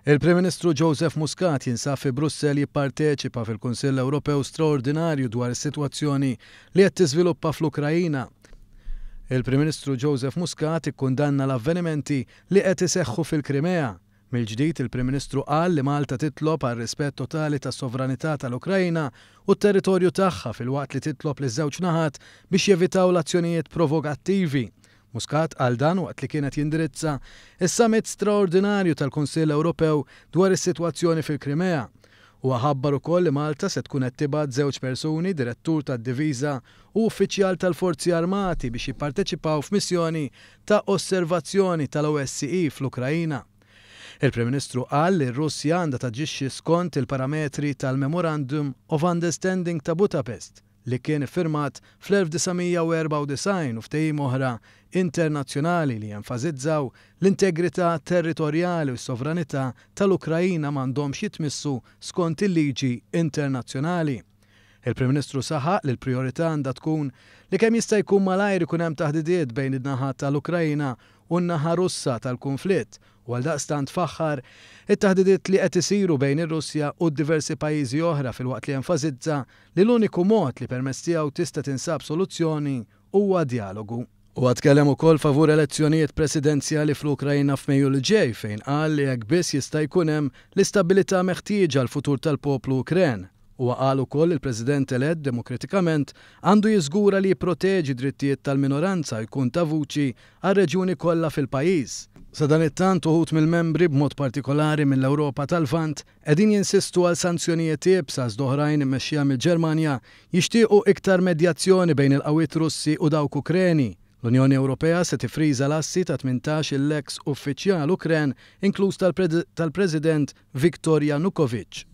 Il-Prim Ministru Joseph Muscat jinsab fi Brussell jipparteċipa fil-Kunsill Ewropew straordinarju dwar is-sitwazzjoni li qed tiżviluppa fl-Ukrajina. Il-Prim Ministru Joseph Muscat ikkundanna l-avvenimenti li qed iseħħu fil-Krimea. Mill-ġdid il-Prim Ministru qal li Malta titlob għal rispett totali tas-sovranità tal-Ukrajna u t-territorju tagħha filwaqt li titlob liż-żewġ naħat biex jevitaw l-azzjonijiet provokattivi. Muscat għal dan waqt li kienet jindirizza is-summit straordinarju tal-Kunsill Ewropew dwar is-sitwazzjoni fil-Krimea. Huwa ħabbar ukoll li Malta se tkun qed tibgħat żewġ persuni, direttur tad-diviża u uffiċjal tal-Forzi Armati biex jipparteċipaw f'missjoni ta' osservazzjoni tal-OSCE fl-Ukrajina. Il-Prim Ministru qal li r-Russja għandha taġixxi skont il-parametri tal-Memorandum of Understanding ta' Budapest li kien iffirmat fl-1994 u ftehim oħra internazzjonali li jenfasizzaw l-integrità territorjali u s-sovranità tal-Ukrajina m'għandhomx jitmissu skont il-liġi internazzjonali. Il-Prim Ministru saħaq li l-prijorità għandha tkun li kemm jista' jkun malajr ikun hemm taħdidiet bejn id-naħat tal-Ukrajina u n-naħa Russa tal-konflitt u għaldaqstant faħħar it-taħdidiet li qed isiru bejn ir-Russja u diversi pajjiżi oħra filwaqt li jenfasizza li l-uniku mod li permezz tiegħu tista' tinsab soluzzjoni huwa dialogu. U tkellem ukoll favur elezzjonijiet presidenzjali fl-Ukrajna f'Mejju li ġej fejn qal li hekk biss jista' jkun hemm l-istabbilità meħtieġa l-futur tal-poplu Ukren. U qal ukoll il-President elett demokratikament għandu jiżgura li jipproteġi drittijiet tal-minoranza jkun ta' vuċi għar-reġjuni kollha fil-pajjiż. Sa dan it-tant uħud mill-membri b'mod partikolari mill-Ewropa tal-Lvant qegħdin jinsistu għal sanzjonijiet iebsa oħrajn immexxija mill-Ġermanja jixtiequ iktar medjazzjoni bejn il-qawwiet Russi u dawk Ukreni. L-Unjoni Ewropea se tifriża l-assi ta' 18 il-eks uffiċjal Ukren inkluż tal-President Viktor Yanukovych.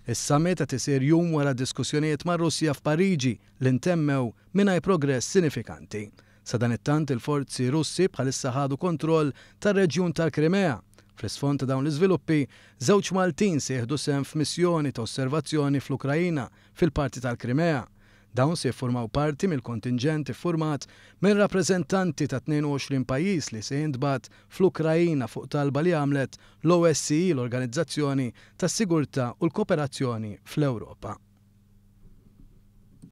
Is-summit qed isir jum wara diskussjonijiet mar-Russja f'Pariġi li ntemmew mingħajr progress sinifikanti. Sa dan it-tant il-forzi Russi bħalissa ħadu kontroll tar-reġjun tal-Krimea. Fl-isfond ta' dawn l-iżviluppi, żewġ Maltin se jieħdu sehem f'missjoni ta' osservazzjoni fl-Ukrajina fil-parti tal-Krimea. Dawn se jiffurmaw parti mill-kontingent iffurmat minn rappreżentanti ta' 22 pajjiż li se jintbagħat fl-Ukrajina fuq talba li għamlet l-OSCE, l-Organizzazzjoni tas-Sigurtà u l-Kooperazzjoni fl-Ewropa.